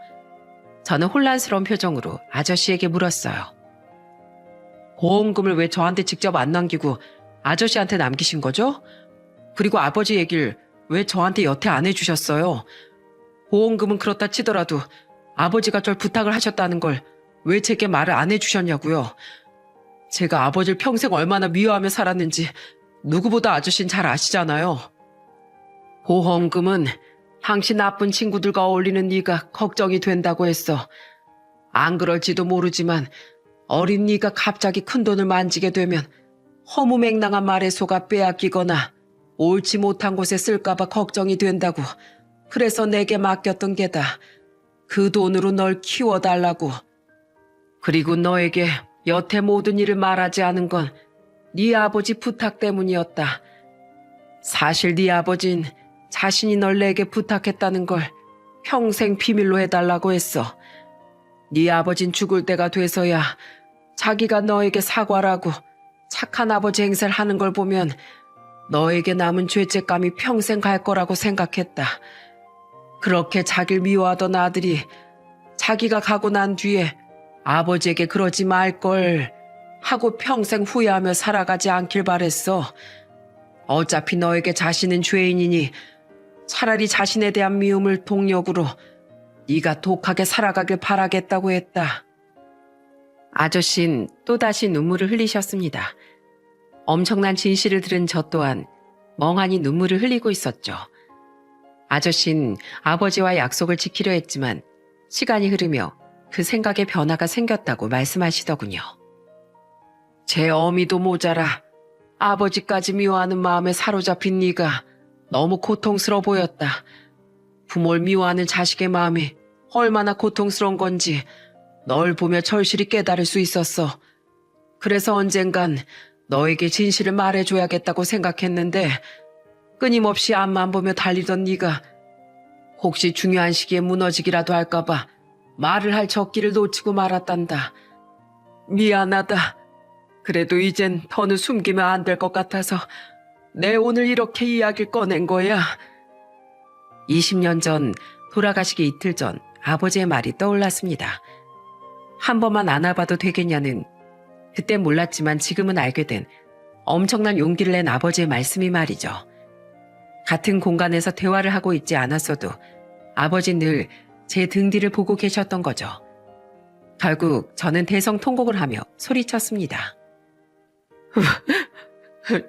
저는 혼란스러운 표정으로 아저씨에게 물었어요. 보험금을 왜 저한테 직접 안 남기고 아저씨한테 남기신 거죠? 그리고 아버지 얘기를 왜 저한테 여태 안 해주셨어요? 보험금은 그렇다 치더라도 아버지가 절 부탁을 하셨다는 걸 왜 제게 말을 안 해주셨냐고요. 제가 아버지를 평생 얼마나 미워하며 살았는지 누구보다 아저씨는 잘 아시잖아요. 보험금은 당신 나쁜 친구들과 어울리는 네가 걱정이 된다고 했어. 안 그럴지도 모르지만 어린 네가 갑자기 큰돈을 만지게 되면 허무맹랑한 말에 속아 빼앗기거나 옳지 못한 곳에 쓸까봐 걱정이 된다고. 그래서 내게 맡겼던 게다. 그 돈으로 널 키워달라고. 그리고 너에게 여태 모든 일을 말하지 않은 건 네 아버지 부탁 때문이었다. 사실 네 아버진 자신이 널 내게 부탁했다는 걸 평생 비밀로 해달라고 했어. 네 아버진 죽을 때가 돼서야 자기가 너에게 사과라고 착한 아버지 행세를 하는 걸 보면 너에게 남은 죄책감이 평생 갈 거라고 생각했다. 그렇게 자기를 미워하던 아들이 자기가 가고 난 뒤에 아버지에게 그러지 말걸 하고 평생 후회하며 살아가지 않길 바랬어. 어차피 너에게 자신은 죄인이니 차라리 자신에 대한 미움을 동력으로 네가 독하게 살아가길 바라겠다고 했다. 아저씨는 또다시 눈물을 흘리셨습니다. 엄청난 진실을 들은 저 또한 멍하니 눈물을 흘리고 있었죠. 아저씨는 아버지와 약속을 지키려 했지만 시간이 흐르며 그 생각에 변화가 생겼다고 말씀하시더군요. 제 어미도 모자라 아버지까지 미워하는 마음에 사로잡힌 네가 너무 고통스러워 보였다. 부모를 미워하는 자식의 마음이 얼마나 고통스러운 건지 널 보며 절실히 깨달을 수 있었어. 그래서 언젠간 너에게 진실을 말해줘야겠다고 생각했는데 끊임없이 앞만 보며 달리던 네가 혹시 중요한 시기에 무너지기라도 할까봐 말을 할 적기를 놓치고 말았단다. 미안하다. 그래도 이젠 더는 숨기면 안 될 것 같아서 내 오늘 이렇게 이야기를 꺼낸 거야. 20년 전 돌아가시기 이틀 전 아버지의 말이 떠올랐습니다. 한 번만 안아봐도 되겠냐는 그땐 몰랐지만 지금은 알게 된 엄청난 용기를 낸 아버지의 말씀이 말이죠. 같은 공간에서 대화를 하고 있지 않았어도 아버지는 늘 제 등 뒤를 보고 계셨던 거죠. 결국 저는 대성통곡을 하며 소리쳤습니다.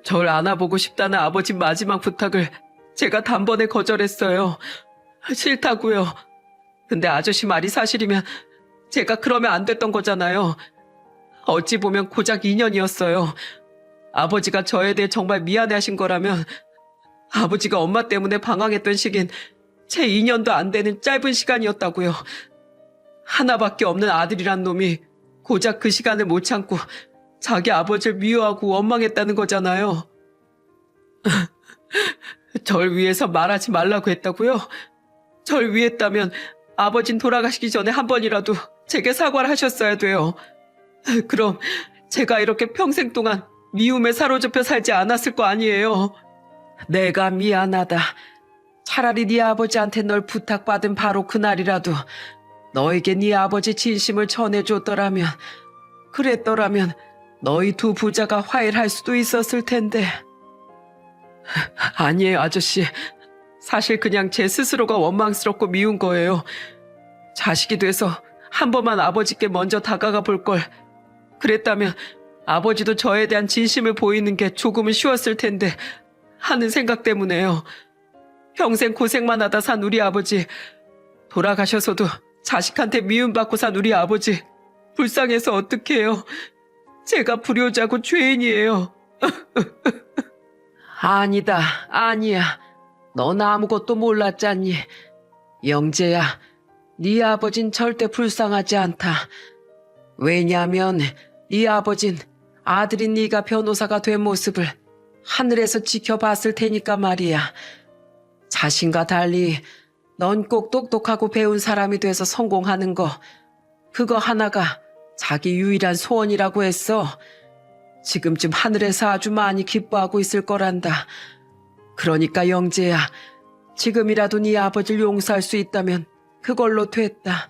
절 안아보고 싶다는 아버지 마지막 부탁을 제가 단번에 거절했어요. 싫다고요. 근데 아저씨 말이 사실이면 제가 그러면 안 됐던 거잖아요. 어찌 보면 고작 2년이었어요. 아버지가 저에 대해 정말 미안해하신 거라면 아버지가 엄마 때문에 방황했던 시긴 채 2년도 안 되는 짧은 시간이었다고요. 하나밖에 없는 아들이란 놈이 고작 그 시간을 못 참고 자기 아버지를 미워하고 원망했다는 거잖아요. 절 위해서 말하지 말라고 했다고요? 절 위했다면 아버진 돌아가시기 전에 한 번이라도 제게 사과를 하셨어야 돼요. 그럼 제가 이렇게 평생 동안 미움에 사로잡혀 살지 않았을 거 아니에요. 내가 미안하다. 차라리 네 아버지한테 널 부탁받은 바로 그날이라도 너에게 네 아버지 진심을 전해줬더라면, 그랬더라면 너희 두 부자가 화해할 수도 있었을 텐데. 아니에요, 아저씨. 사실 그냥 제 스스로가 원망스럽고 미운 거예요. 자식이 돼서 한 번만 아버지께 먼저 다가가 볼 걸. 그랬다면 아버지도 저에 대한 진심을 보이는 게 조금은 쉬웠을 텐데 하는 생각 때문에요. 평생 고생만 하다 산 우리 아버지, 돌아가셔서도 자식한테 미움받고 산 우리 아버지, 불쌍해서 어떡해요. 제가 불효자고 죄인이에요. 아니다, 아니야. 넌 아무것도 몰랐잖니. 영재야, 네 아버진 절대 불쌍하지 않다. 왜냐하면 네 아버진 아들인 네가 변호사가 된 모습을 하늘에서 지켜봤을 테니까 말이야. 자신과 달리 넌 꼭 똑똑하고 배운 사람이 돼서 성공하는 거, 그거 하나가 자기 유일한 소원이라고 했어. 지금쯤 하늘에서 아주 많이 기뻐하고 있을 거란다. 그러니까 영재야, 지금이라도 네 아버지를 용서할 수 있다면 그걸로 됐다.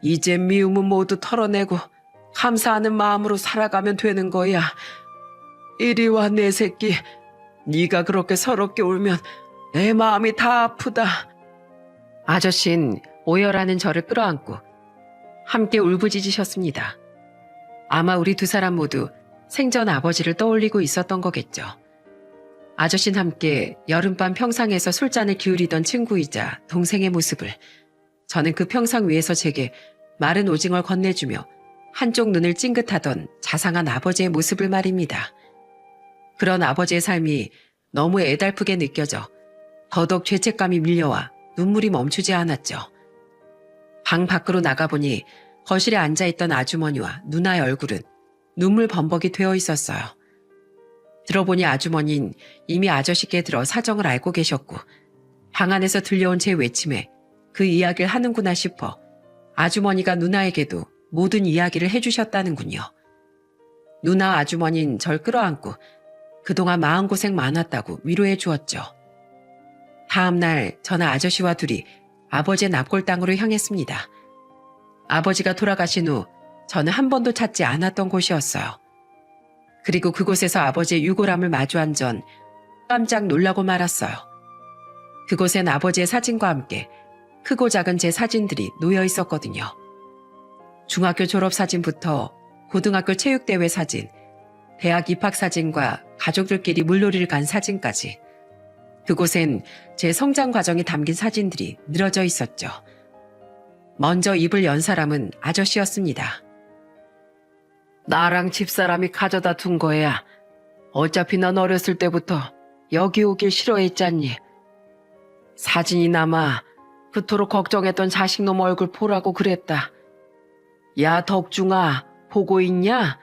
이제 미움은 모두 털어내고 감사하는 마음으로 살아가면 되는 거야. 이리 와, 내 새끼. 네가 그렇게 서럽게 울면 내 마음이 다 아프다. 아저씨는 오열하는 저를 끌어안고 함께 울부짖으셨습니다. 아마 우리 두 사람 모두 생전 아버지를 떠올리고 있었던 거겠죠. 아저씨는 함께 여름밤 평상에서 술잔을 기울이던 친구이자 동생의 모습을, 저는 그 평상 위에서 제게 마른 오징어를 건네주며 한쪽 눈을 찡긋하던 자상한 아버지의 모습을 말입니다. 그런 아버지의 삶이 너무 애달프게 느껴져 더더욱 죄책감이 밀려와 눈물이 멈추지 않았죠. 방 밖으로 나가보니 거실에 앉아있던 아주머니와 누나의 얼굴은 눈물 범벅이 되어 있었어요. 들어보니 아주머니는 이미 아저씨께 들어 사정을 알고 계셨고 방 안에서 들려온 제 외침에 그 이야기를 하는구나 싶어 아주머니가 누나에게도 모든 이야기를 해주셨다는군요. 누나 아주머니는 절 끌어안고 그동안 마음고생 많았다고 위로해 주었죠. 다음 날 저는 아저씨와 둘이 아버지의 납골 땅으로 향했습니다. 아버지가 돌아가신 후 저는 한 번도 찾지 않았던 곳이었어요. 그리고 그곳에서 아버지의 유골함을 마주한 전 깜짝 놀라고 말았어요. 그곳엔 아버지의 사진과 함께 크고 작은 제 사진들이 놓여 있었거든요. 중학교 졸업 사진부터 고등학교 체육대회 사진, 대학 입학 사진과 가족들끼리 물놀이를 간 사진까지. 그곳엔 제 성장 과정이 담긴 사진들이 늘어져 있었죠. 먼저 입을 연 사람은 아저씨였습니다. 나랑 집사람이 가져다 둔 거야. 어차피 넌 어렸을 때부터 여기 오길 싫어했잖니. 사진이 남아 그토록 걱정했던 자식놈 얼굴 보라고 그랬다. 야 덕중아, 보고 있냐?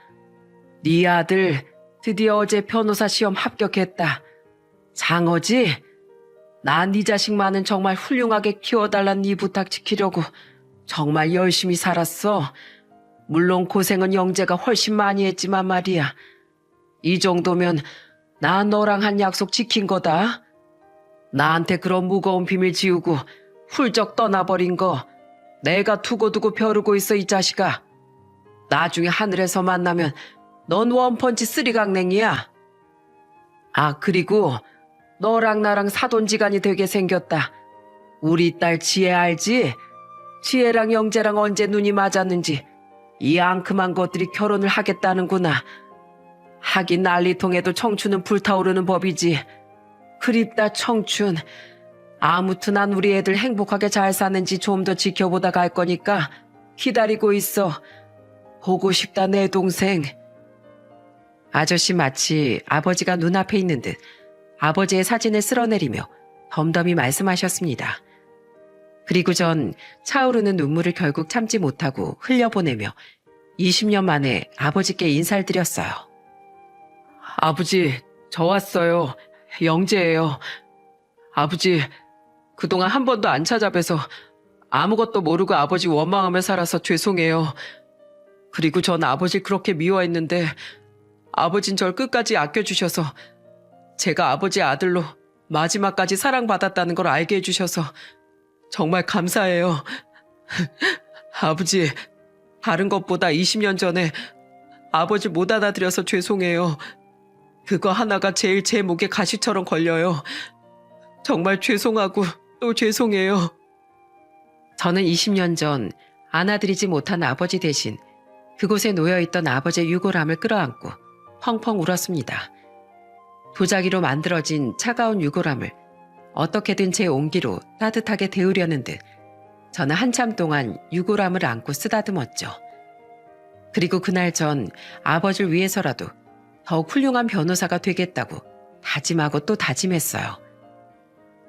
네 아들 드디어 어제 변호사 시험 합격했다. 장어지? 나 네 자식만은 정말 훌륭하게 키워달란 네 부탁 지키려고 정말 열심히 살았어. 물론 고생은 영재가 훨씬 많이 했지만 말이야. 이 정도면 나 너랑 한 약속 지킨 거다. 나한테 그런 무거운 비밀 지우고 훌쩍 떠나버린 거 내가 두고두고 벼르고 있어 이 자식아. 나중에 하늘에서 만나면 넌 원펀치 쓰리강냉이야. 아 그리고 너랑 나랑 사돈지간이 되게 생겼다. 우리 딸 지혜 알지? 지혜랑 영재랑 언제 눈이 맞았는지 이 앙큼한 것들이 결혼을 하겠다는구나. 하긴 난리통에도 청춘은 불타오르는 법이지. 그립다 청춘. 아무튼 난 우리 애들 행복하게 잘 사는지 좀 더 지켜보다 갈 거니까 기다리고 있어. 보고 싶다 내 동생. 아저씨 마치 아버지가 눈앞에 있는 듯 아버지의 사진을 쓸어내리며 덤덤히 말씀하셨습니다. 그리고 전 차오르는 눈물을 결국 참지 못하고 흘려보내며 20년 만에 아버지께 인사를 드렸어요. 아버지, 저 왔어요. 영재예요. 아버지, 그동안 한 번도 안 찾아뵈서 아무것도 모르고 아버지 원망하며 살아서 죄송해요. 그리고 전 아버지를 그렇게 미워했는데 아버진 절 끝까지 아껴주셔서 제가 아버지 아들로 마지막까지 사랑받았다는 걸 알게 해주셔서 정말 감사해요. 아버지, 다른 것보다 20년 전에 아버지 못 알아들여서 죄송해요. 그거 하나가 제일 제 목에 가시처럼 걸려요. 정말 죄송하고 또 죄송해요. 저는 20년 전 안아드리지 못한 아버지 대신 그곳에 놓여있던 아버지의 유골함을 끌어안고 펑펑 울었습니다. 도자기로 만들어진 차가운 유골함을 어떻게든 제 온기로 따뜻하게 데우려는 듯 저는 한참 동안 유골함을 안고 쓰다듬었죠. 그리고 그날 전 아버지를 위해서라도 더욱 훌륭한 변호사가 되겠다고 다짐하고 또 다짐했어요.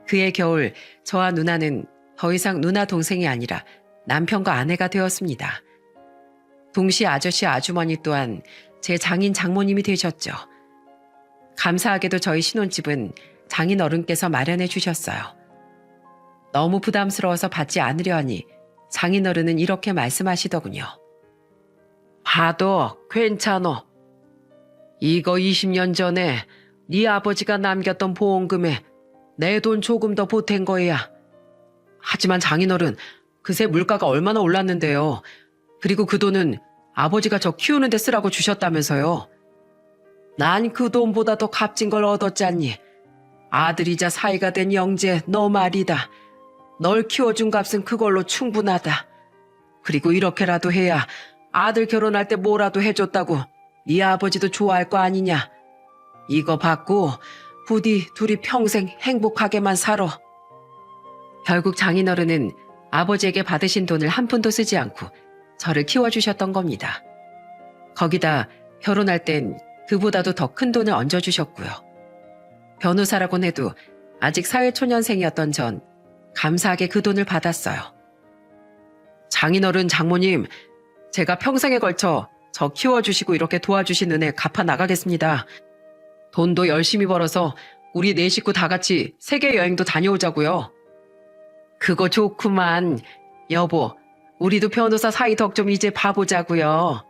그해 겨울 저와 누나는 더 이상 누나 동생이 아니라 남편과 아내가 되었습니다. 동시에 아저씨 아주머니 또한 제 장인 장모님이 되셨죠. 감사하게도 저희 신혼집은 장인 어른께서 마련해 주셨어요. 너무 부담스러워서 받지 않으려 하니 장인 어른은 이렇게 말씀하시더군요. 봐도 괜찮어. 이거 20년 전에 네 아버지가 남겼던 보험금에 내 돈 조금 더 보탠 거야. 하지만 장인어른, 그새 물가가 얼마나 올랐는데요. 그리고 그 돈은 아버지가 저 키우는 데 쓰라고 주셨다면서요. 난 그 돈보다 더 값진 걸 얻었잖니. 아들이자 사이가 된 영재, 너 말이다. 널 키워준 값은 그걸로 충분하다. 그리고 이렇게라도 해야 아들 결혼할 때 뭐라도 해줬다고 네 아버지도 좋아할 거 아니냐. 이거 받고 부디 둘이 평생 행복하게만 살아. 결국 장인어른은 아버지에게 받으신 돈을 한 푼도 쓰지 않고 저를 키워주셨던 겁니다. 거기다 결혼할 땐 그보다도 더 큰 돈을 얹어주셨고요. 변호사라곤 해도 아직 사회초년생이었던 전 감사하게 그 돈을 받았어요. 장인어른 장모님, 제가 평생에 걸쳐 저 키워주시고 이렇게 도와주신 은혜 갚아 나가겠습니다. 돈도 열심히 벌어서 우리 네 식구 다 같이 세계 여행도 다녀오자고요. 그거 좋구만. 여보, 우리도 변호사 사이 덕 좀 이제 봐보자고요.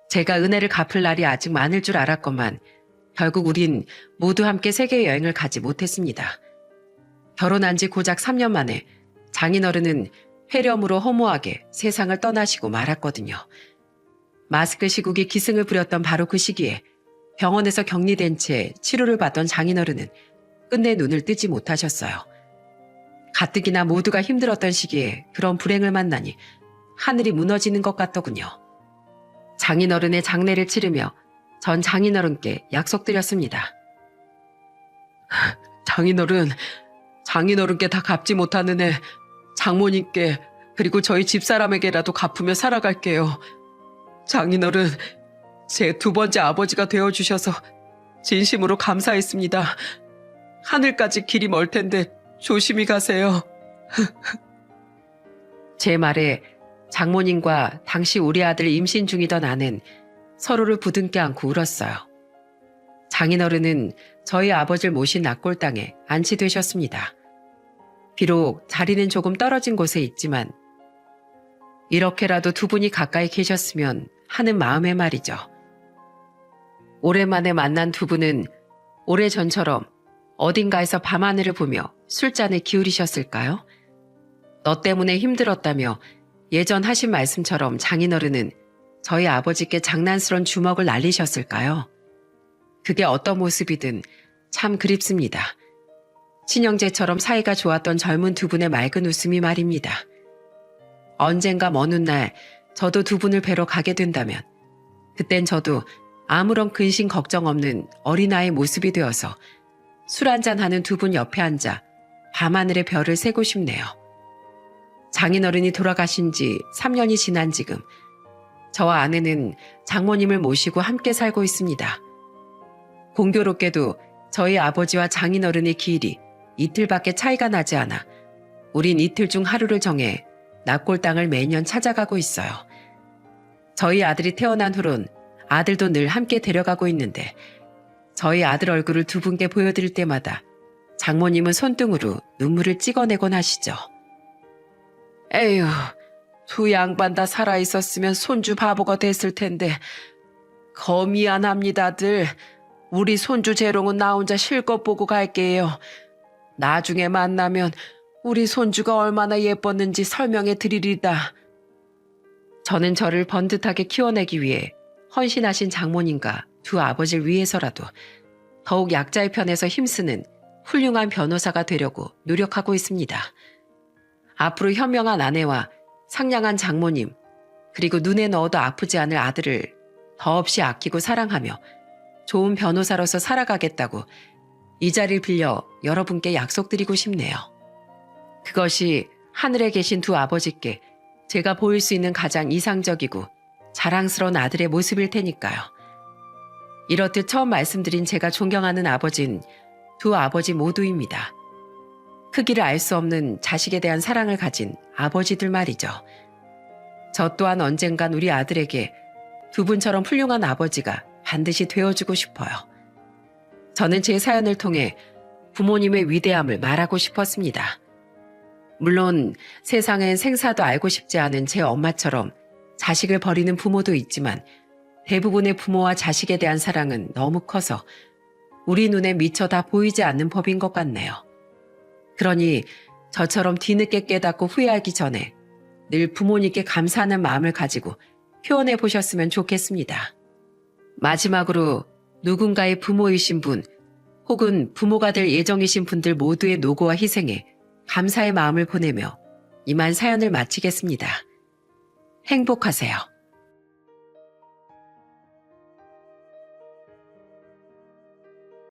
제가 은혜를 갚을 날이 아직 많을 줄 알았건만 결국 우린 모두 함께 세계 여행을 가지 못했습니다. 결혼한 지 고작 3년 만에 장인어른은 폐렴으로 허무하게 세상을 떠나시고 말았거든요. 마스크 시국이 기승을 부렸던 바로 그 시기에 병원에서 격리된 채 치료를 받던 장인어른은 끝내 눈을 뜨지 못하셨어요. 가뜩이나 모두가 힘들었던 시기에 그런 불행을 만나니 하늘이 무너지는 것 같더군요. 장인어른의 장례를 치르며 전 장인어른께 약속드렸습니다. 장인어른께 다 갚지 못하는 애 장모님께 그리고 저희 집사람에게라도 갚으며 살아갈게요. 장인어른, 제 두 번째 아버지가 되어주셔서 진심으로 감사했습니다. 하늘까지 길이 멀 텐데 조심히 가세요. 제 말에 장모님과 당시 우리 아들 임신 중이던 아는 서로를 부둥켜 안고 울었어요. 장인어른은 저희 아버지를 모신 낙골당에 안치되셨습니다. 비록 자리는 조금 떨어진 곳에 있지만 이렇게라도 두 분이 가까이 계셨으면 하는 마음의 말이죠. 오랜만에 만난 두 분은 오래전처럼 어딘가에서 밤하늘을 보며 술잔을 기울이셨을까요? 너 때문에 힘들었다며 예전 하신 말씀처럼 장인어른은 저희 아버지께 장난스런 주먹을 날리셨을까요? 그게 어떤 모습이든 참 그립습니다. 친형제처럼 사이가 좋았던 젊은 두 분의 맑은 웃음이 말입니다. 언젠가 먼 훗날 저도 두 분을 뵈러 가게 된다면 그땐 저도 아무런 근심 걱정 없는 어린아이 모습이 되어서 술 한잔하는 두 분 옆에 앉아 밤하늘의 별을 세고 싶네요. 장인어른이 돌아가신 지 3년이 지난 지금 저와 아내는 장모님을 모시고 함께 살고 있습니다. 공교롭게도 저희 아버지와 장인어른의 기일이 이틀밖에 차이가 나지 않아 우린 이틀 중 하루를 정해 낙골당을 매년 찾아가고 있어요. 저희 아들이 태어난 후론 아들도 늘 함께 데려가고 있는데 저희 아들 얼굴을 두 분께 보여드릴 때마다 장모님은 손등으로 눈물을 찍어내곤 하시죠. 에휴, 두 양반 다 살아있었으면 손주 바보가 됐을 텐데 거 미안합니다들. 우리 손주 재롱은 나 혼자 실컷 보고 갈게요. 나중에 만나면 우리 손주가 얼마나 예뻤는지 설명해 드리리다. 저는 저를 번듯하게 키워내기 위해 헌신하신 장모님과 두 아버지를 위해서라도 더욱 약자의 편에서 힘쓰는 훌륭한 변호사가 되려고 노력하고 있습니다. 앞으로 현명한 아내와 상냥한 장모님, 그리고 눈에 넣어도 아프지 않을 아들을 더없이 아끼고 사랑하며 좋은 변호사로서 살아가겠다고 이 자리를 빌려 여러분께 약속드리고 싶네요. 그것이 하늘에 계신 두 아버지께 제가 보일 수 있는 가장 이상적이고 자랑스러운 아들의 모습일 테니까요. 이렇듯 처음 말씀드린 제가 존경하는 아버지는 두 아버지 모두입니다. 크기를 알 수 없는 자식에 대한 사랑을 가진 아버지들 말이죠. 저 또한 언젠간 우리 아들에게 두 분처럼 훌륭한 아버지가 반드시 되어주고 싶어요. 저는 제 사연을 통해 부모님의 위대함을 말하고 싶었습니다. 물론 세상엔 생사도 알고 싶지 않은 제 엄마처럼 자식을 버리는 부모도 있지만 대부분의 부모와 자식에 대한 사랑은 너무 커서 우리 눈에 미처 다 보이지 않는 법인 것 같네요. 그러니 저처럼 뒤늦게 깨닫고 후회하기 전에 늘 부모님께 감사하는 마음을 가지고 표현해 보셨으면 좋겠습니다. 마지막으로 누군가의 부모이신 분 혹은 부모가 될 예정이신 분들 모두의 노고와 희생에 감사의 마음을 보내며 이만 사연을 마치겠습니다. 행복하세요.